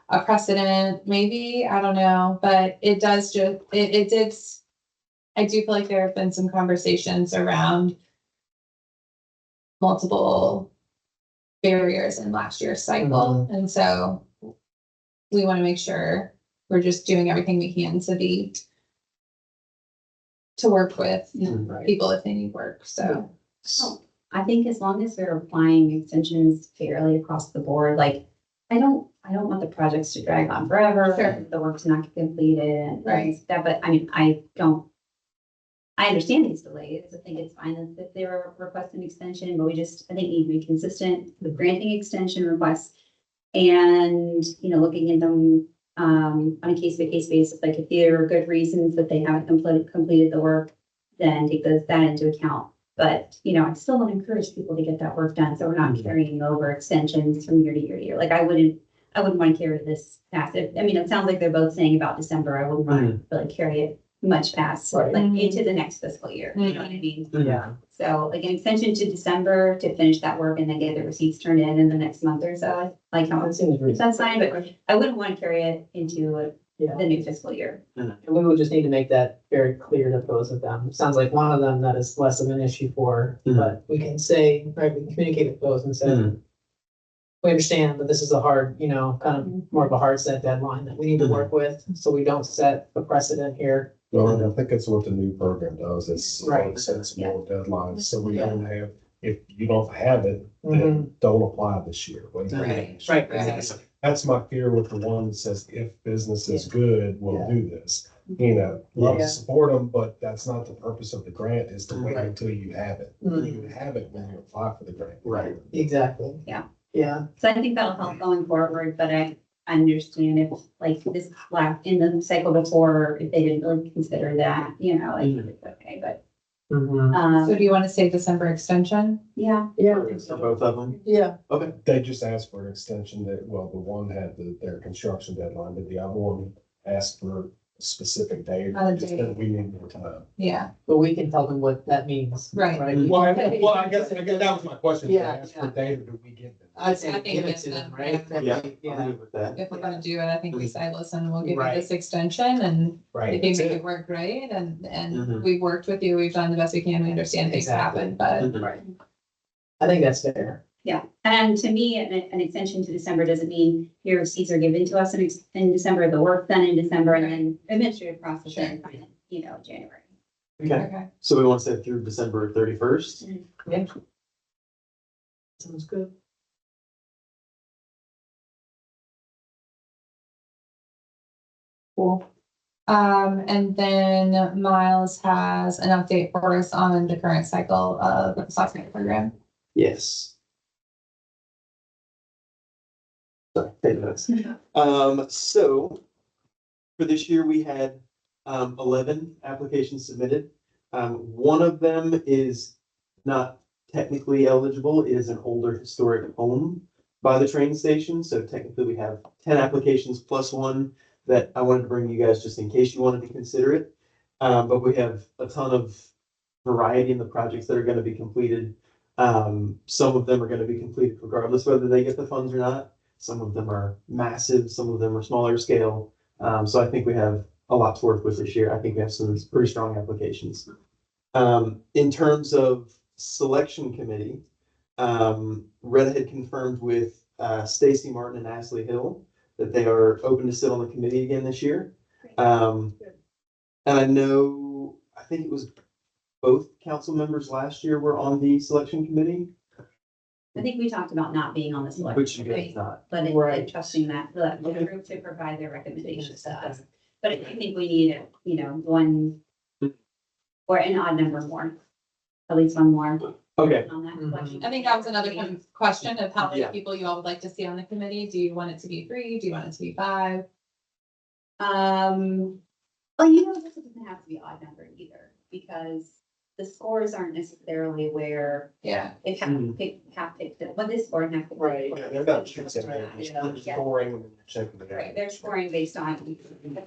a precedent, maybe, I don't know, but it does just, it did I do feel like there have been some conversations around multiple barriers in last year's cycle, and so we want to make sure we're just doing everything we can to work with Right. people if they need work, so. I think as long as we're applying extensions fairly across the board, like, I don't want the projects to drag on forever. Sure. The work to not get completed and Right. that, but I mean, I understand these delays. I think it's fine that they were requesting extension, but I think need to be consistent with granting extension requests. And, looking at them, on a case by case basis, like if there are good reasons that they haven't completed the work, then take that into account. But, I still want to encourage people to get that work done, so we're not carrying over extensions from year to year to year. Like I wouldn't want to carry this past it. I mean, it sounds like they're both saying about December. I wouldn't want to really carry it much past, Right. like into the next fiscal year. You know what I mean? Yeah. So like an extension to December to finish that work and then get the receipts turned in the next month or so, like how That seems reasonable. that's fine, but I wouldn't want to carry it into Yeah. the new fiscal year. And we would just need to make that very clear to both of them. Sounds like one of them that is less of an issue for, but we can say, right, we can communicate with both and say, Mhm. we understand, but this is a hard, kind of more of a hard set deadline that we need to work with, so we don't set a precedent here. Well, I think it's what the new program does, it's Right. sets more deadlines, so we Yeah. don't have, if you don't have it, then don't apply this year. Wait till Right. next year. Right, And exactly. That's my fear with the one that says, if business is Yeah. good, we'll Yeah. do this. Love Yeah. to support them, but that's not the purpose of the grant, is to wait Right. until you have it. Mhm. You have it when you apply for the grant. Right. Exactly. Yeah. Yeah, So I think that'll help going forward, but I understand if like this in the cycle before, if they didn't really consider that, it's okay, but, mhm. So do you want to say December extension? yeah. Yeah, For both of them? yeah, They just asked for an extension that, well, the one had their construction deadline, but the other one asked for a specific date. On a Just date. that we need more time. Yeah, but we can tell them what that means. Right. I guess that was my question. Yeah, Ask for data, do we give them? I'd say I think give it it's to them, them, right? Yeah, Yeah. I'm good with that. if we're gonna do it, I think we say, listen, we'll give you Right. this extension, and Right. if you that's make it. it work, great, and Mhm. we've worked with you, we've done the best we can, we understand things Exactly. happen, but. Mhm. Right. I think that's fair. Yeah, and to me, an extension to December doesn't mean your receipts are given to us in December, the work done in December, and then administrative process in, January. Okay, Okay, so we want to say through December 31st? Yeah. Sounds good. Cool. and then Miles has an update for us on the current cycle of the soft grant program. Yes. Sorry, take notes. So for this year, we had 11 applications submitted. One of them is not technically eligible. It is an older historic home by the train station. So technically we have 10 applications plus one that I wanted to bring you guys just in case you wanted to consider it. But we have a ton of variety in the projects that are going to be completed. Some of them are going to be completed regardless whether they get the funds or not. Some of them are massive, some of them are smaller scale. So I think we have a lot to work with this year. I think we have some pretty strong applications. In terms of selection committee, Retta had confirmed with Stacy Martin and Ashley Hill that they are open to sit on the committee again this year. And I think it was both council members last year were on the selection committee, I think we talked about not being on the select which you guys committee, not. but Right. and trusting that, the group to provide their recommendations to us. But I think we need, one or an odd number more, at least one more Okay, on that Mhm. selection. I think that was another question of how many Yeah. people you all would like to see on the committee. Do you want it to be 3? Do you want it to be 5? Well, this doesn't have to be odd number either, because the scores aren't necessarily where Yeah, it but this score have to. Right. Yeah, they're not choosing, Right, they're yeah. just scoring and checking it Right, out. they're scoring based on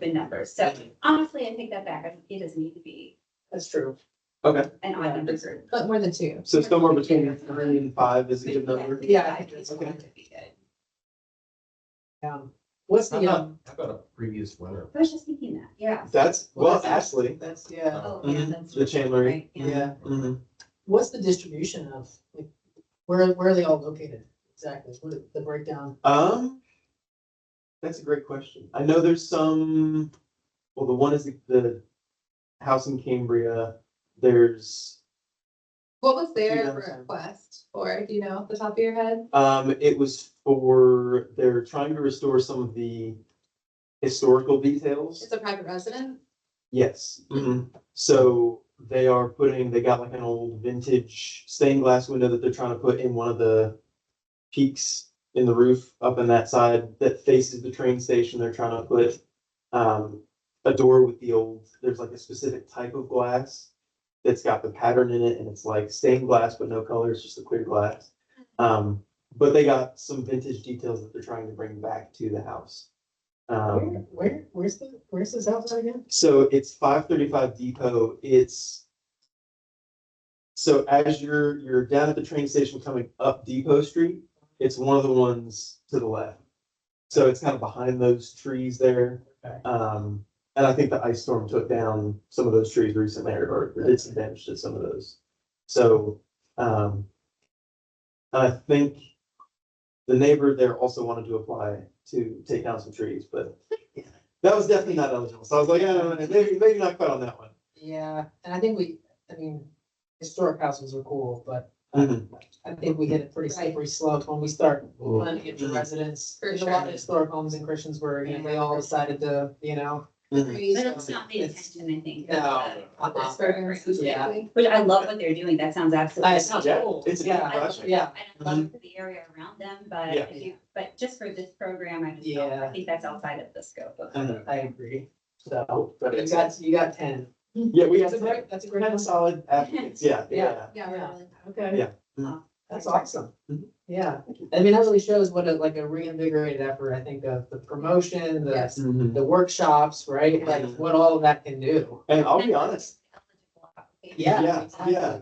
the numbers. So honestly, I take that back. It doesn't need to be That's true. okay. an odd number group. but more than 2. So somewhere between 3 and 5 is a good number. Yeah, I I think think it's so. going to be good. Yeah. What's How the, about, how about a previous winner? I was just thinking that, yeah. That's, Well, well, that's- Ashley. that's, yeah, Oh, yeah, Mhm. that's. The Chandler. Right, yeah. Mhm. What's the distribution of, like, where are they all located? Exactly, what is the breakdown? That's a great question. I know there's some, well, the one is the house in Cambria. There's, What was their Yeah. request for, do you know, off the top of your head? it was for, they're trying to restore some of the historical details. It's a private resident? Yes. So they are putting, they got like an old vintage stained glass window that they're trying to put in one of the peaks in the roof up in that side that faces the train station. They're trying to put a door with the old, there's like a specific type of glass that's got the pattern in it and it's like stained glass, but no color. It's just a clear glass. But they got some vintage details that they're trying to bring back to the house. Where's this house at again? So it's 535 Depot. It's so as you're down at the train station coming up Depot Street, it's one of the ones to the left. So it's kind of behind those trees there. Okay. And I think the ice storm took down some of those trees recently or did some damage to some of those. So I think the neighbor there also wanted to apply to take down some trees, but that was definitely not eligible. So I was like, maybe not quite on that one. Yeah, and I think I mean, historic houses are cool, but Mhm. I think we hit a pretty slippery slope when we start Mm. running into Mhm. residents. For There's a lot sure. of historic homes in Christiansburg, and they all decided to, Mhm. But it's not the It's- intention, I think. No. This program specifically? Which I love what they're doing, that sounds absolutely. That sounds Yeah, cool. it's a Yeah, good project. yeah. I don't love the area around them, but Yeah. but just for this program, I just don't, Yeah. I think that's outside of the scope of. Mhm. I agree. So, But you it's, got 10. yeah, we have That's a great, that's a great kind of number. solid applicants. Yeah, Yeah. yeah. Yeah, really. Okay. Yeah. Mhm. That's awesome. Mhm. Yeah, I mean, that really shows what like a reinvigorated effort, I think, of the promotion, Yes. Mhm. the workshops, right? Like Mhm. what all of that can do. And I'll be honest, Yeah. yeah.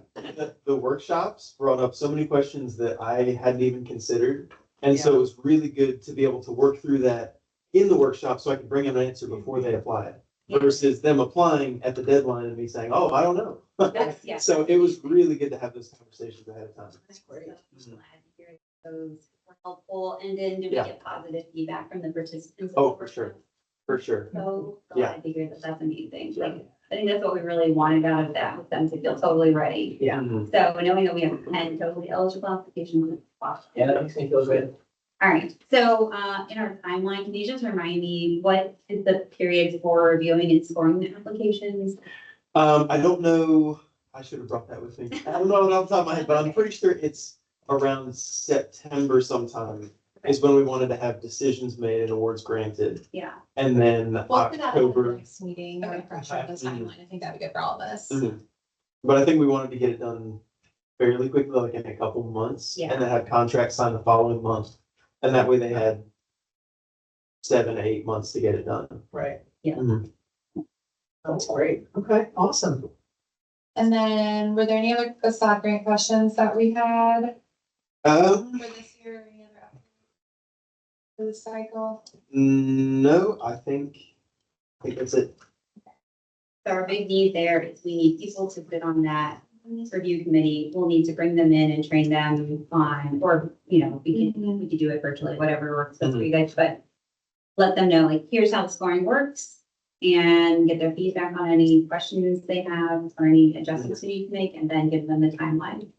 The workshops brought up so many questions that I hadn't even considered. And so it was really good to be able to work through that in the workshop so I could bring them an answer before they applied. Yeah. Versus them applying at the deadline and me saying, oh, I don't know. That's, yeah. So it was really good to have those conversations ahead of time. That's great. So glad to hear those were helpful, and then do we Yeah. get positive feedback from the participants? Oh, for sure. For sure. So Yeah. glad to hear that, that's amazing. Yeah. Like, I think that's what we really wanted out of that, with them to feel totally ready. Yeah. Mhm. So knowing that we have 10 totally eligible applications. Wow. Yeah, that makes me feel good. All right, so in our timeline, can you just remind me, what is the period for reviewing and scoring the applications? I don't know, I should have brought that with me. I don't know off the top of my head, but I'm pretty sure it's around September sometime is when we wanted to have decisions made and awards granted. Yeah, And then We'll put that on the October, next meeting, Okay. refresh on the timeline. I think that'd be good for all of us. Mhm. But I think we wanted to get it done fairly quickly, like in a couple months. Yeah. And then have contracts signed the following month. And that way they had 7 to 8 months to get it done. Right. Mhm. That's great. Okay, awesome. And then were there any other facade grant questions that we had Um, for this year or any other for this cycle? no, I think that's it. so our big need there is we need people to sit on that review committee. We'll need to bring them in and train them on, or, we could do it virtually, whatever works best for you guys, but let them know, like, here's how the scoring works, and get their feedback on any questions they have or any adjustments we need to make, and then give them the timeline.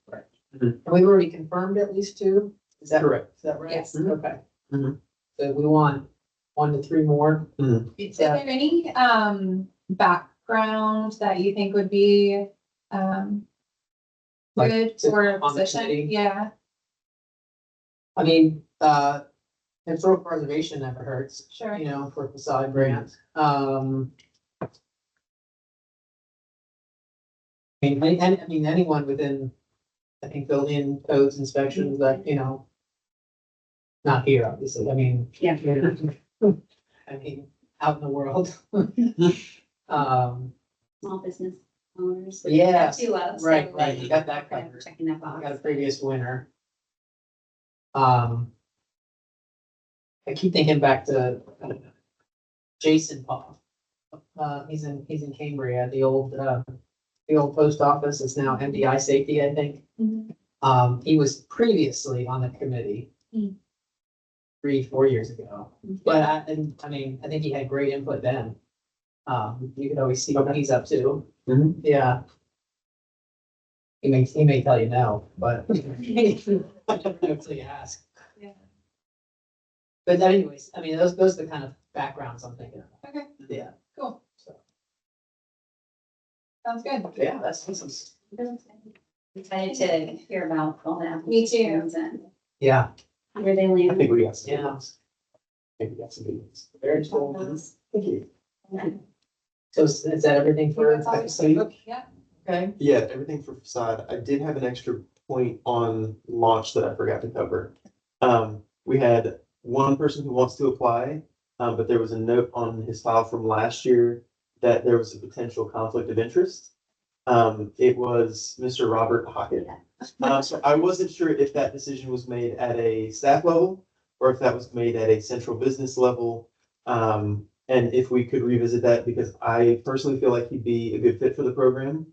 And we've already confirmed at least 2? Is that Correct. Is that right? Yes. Okay. Mhm. So we want 1 to 3 more. Is there any background that you think would be Like, good sit for a on the position? committee? Yeah, I mean, historical preservation never hurts, sure. for a facade grant. I mean, anyone within, I think, building codes inspections that, not here, obviously, I mean. Yeah. I mean, out in the world. Small business owners. Yes, To us. right, right, you got that Okay, covered. checking that I box. got a previous winner. I keep thinking back to Jason Poff. He's in Cambria, the old post office. It's now MDI Safety, I think. He was previously on the committee. Mm. 3-4 years ago, but I mean, I think he had great input then. You could always see what he's up to. Mhm. Yeah. He may tell you no, but I don't know until you ask. Yeah. But anyways, I mean, those are the kind of backgrounds I'm thinking of. Okay, Yeah. cool. So, Sounds good. yeah, that's Excited to hear about all that. Me too. And yeah, where they I land. think we got some. good Yeah. ones. I think we got some good ones. very cool. Thank you. So is that everything for? That's all. so- Yeah. Okay. Yeah, everything for facade. I did have an extra point on launch that I forgot to cover. We had one person who wants to apply, but there was a note on his file from last year that there was a potential conflict of interest. It was Mr. Robert Hockett. So I wasn't sure if that decision was made at a staff level or if that was made at a central business level. And if we could revisit that, because I personally feel like he'd be a good fit for the program.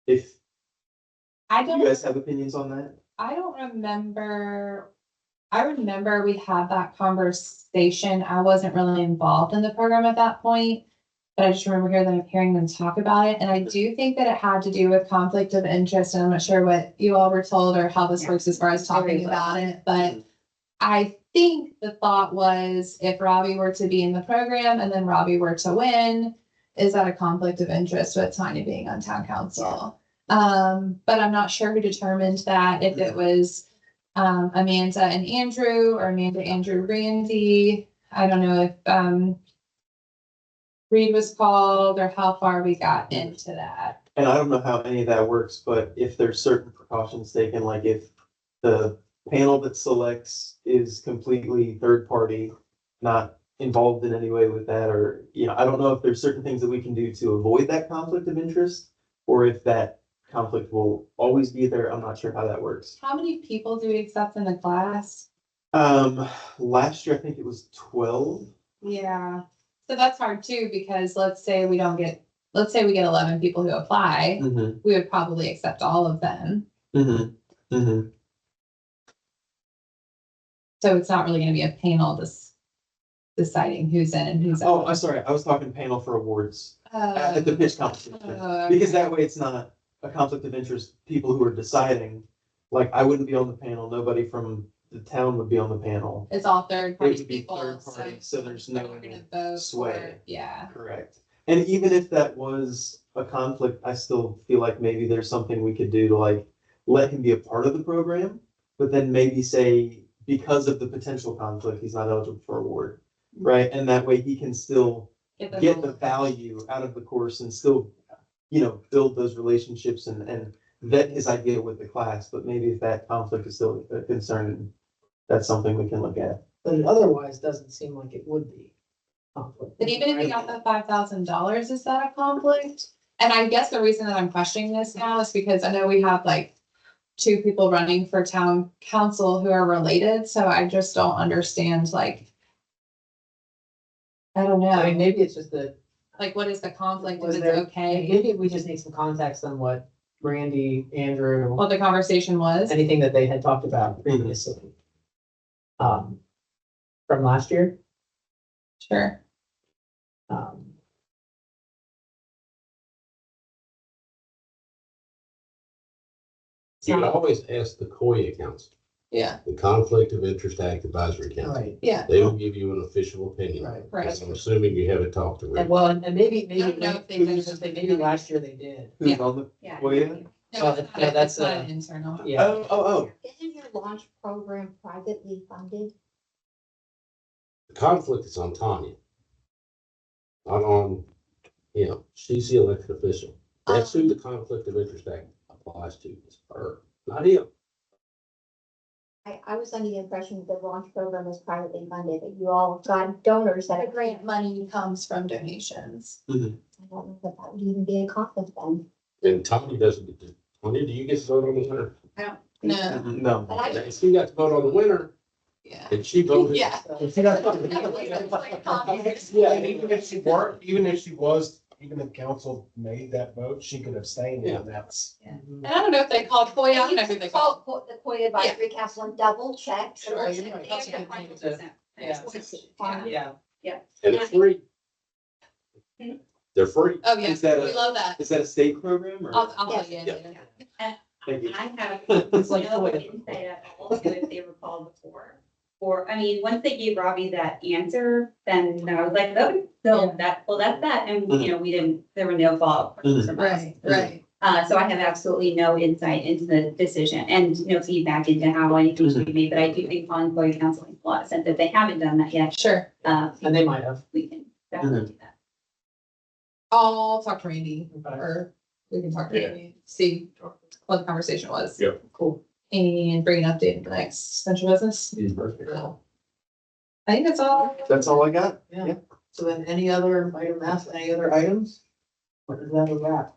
If I you don't, guys have opinions on that, I don't remember. I remember we had that conversation. I wasn't really involved in the program at that point. But I just remember hearing them talk about it, and I do think that it had to do with conflict of interest, and I'm not sure what you all were told or how this Yeah. works as far as talking Very well. about it, but I think the thought was if Robbie were to be in the program and then Robbie were to win, is that a conflict of interest with Tanya being on town council? But I'm not sure who determined that, if it was Amanda and Andrew or Amanda, Andrew, Randy. I don't know if Reed was called or how far we got into that. and I don't know how any of that works, but if there's certain precautions taken, like if the panel that selects is completely third party, not involved in any way with that, or, I don't know if there's certain things that we can do to avoid that conflict of interest, or if that conflict will always be there. I'm not sure how that works. How many people do we accept in the class? Last year, I think it was 12. Yeah, so that's hard too, because let's say we get 11 people who apply, Mm-hmm, we would probably accept all of them. mm-hmm, mm-hmm. So it's not really gonna be a panel deciding who's in and who's Oh, out. I'm sorry. I was talking panel for awards at the Oh, pitch competition. Because that way it's not a conflict of interest, people who are deciding, like, I wouldn't be on the panel, nobody from the town would be on the panel. it's all third It party would be people. third party, so there's no they're gonna vote sway. for- Yeah, Correct. And even if that was a conflict, I still feel like maybe there's something we could do to like let him be a part of the program, but then maybe say, because of the potential conflict, he's not eligible for award, right? And that way he can still get the value out of the course and still, build those relationships and vet his idea with the class. But maybe if that conflict is still a concern, that's something we can look at. But it otherwise doesn't seem like it would be conflict. But even if we got the $5,000, is that a conflict? And I guess the reason that I'm questioning this now is because I know we have like 2 people running for town council who are related, so I just don't understand, like, I don't I mean, know, maybe it's just that, like, what is the conflict, if was it's there, okay? maybe we just need some context on what Randy, Andrew, What the conversation was? anything that they had talked about previously. From last year. Sure. Um, You can always ask the COIA council, Yeah, the Conflict of Interest Act Advisory Council. Right, yeah, They will give you an official opinion. right. right. I'm assuming you haven't talked to And Rick. well, and maybe, I don't know if they did. maybe last year they did. Who's Yeah. on the, Yeah. Oh, yeah? No, Well, it's not- no, that's, it's not uh, an internal. Yeah, Oh. Isn't your launch program privately funded? The conflict is on Tanya. Not on, she's the elected official. That's who the Conflict of Interest Act applies to, is her, not him. I was under the impression that the launch program was privately funded, that you all got donors that. The grant money comes from donations. I don't know if that would even be a conflict then. And Tanya doesn't get to, Tanya, do you get to vote on the winner? No, No. But I, If you got to vote on the winner, Yeah. And she voted. Yeah. Yeah, and even if she weren't, even if she was, even if council made that vote, she could abstain, and that's. And I don't know if they called Koya, you know who they called. The Coy Advisory Council and double check. Sure. They You're right. have That's a to good find point, the too. percent. Yeah. Yeah. And it's free. They're free. Oh, yeah, Is that we a- love that. Is that a state program or? I'll plug you in Yeah. later. Thank you. I have It's like no Koya. insight at all to if they were called before. Or, I mean, once they gave Robbie that answer, then I was like, oh, so that, well, that's that. And, you know, there were no follow-up questions from us. Right. So I have absolutely no insight into the decision and no feedback into how anything should be made, but I do think calling Coy Council makes a lot of sense. If they haven't done that yet, Sure. And they might have. we can definitely do that. I'll talk to Randy Okay. or we can talk to Randy, see what the conversation was. Yep. Cool. And bring an update in the next central business. Perfect. I think that's all. That's all I got. Yeah. So then any other item F, any other items? What is that with that?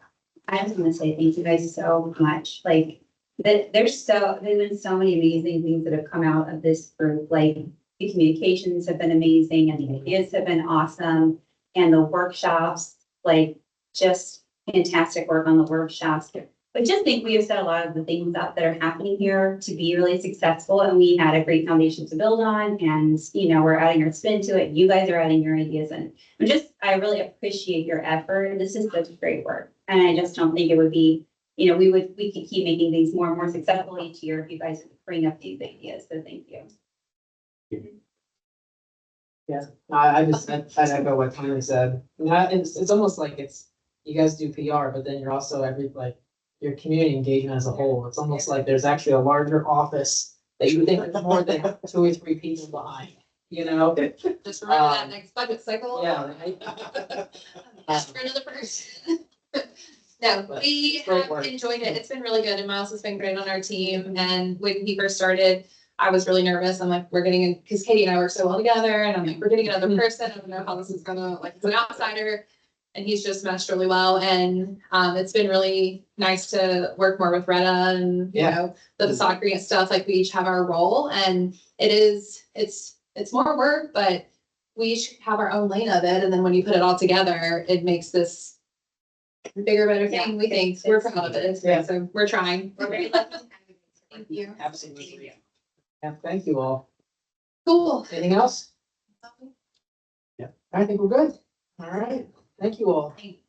I just want to say thank you guys so much. Like, there's been so many amazing things that have come out of this group. Like, the communications have been amazing and the ideas have been awesome. And the workshops, like, just fantastic work on the workshops. But just think we have set a lot of the things up that are happening here to be really successful. And we had a great foundation to build on. And, you know, we're adding our spin to it. You guys are adding your ideas. And I really appreciate your effort. This is such great work. And I just don't think it would be, you know, we could keep making things more and more successful each year if you guys would bring up these ideas. So thank you. Yeah, I'd echo what Tony said. It's almost like you guys do PR, but then you're also your community engagement as a whole. It's almost like there's actually a larger office that you think there's more than 2 or 3 people behind, you know? Just remember that next budget cycle. Yeah. Ask for another person. No, we Great have work. enjoyed it. It's been really good and Miles has been great on our team. And when he first started, I was really nervous. I'm like, we're getting in, because Katie and I work so well together and I'm like, we're getting another person. I don't know how this is gonna, like, it's an outsider. And he's just meshed really well. And it's been really nice to work more with Retta and, you know, the facade grant stuff. Like we each have our role and it's more work, but we each have our own lane of it. And then when you put it all together, it makes this bigger, better thing. We think we're proud of it. It's great. So we're trying. We're very lucky. Thank you. Absolutely. Yeah, thank you all. Cool. Anything else? Yeah. I think we're good. All right. Thank you all. Thank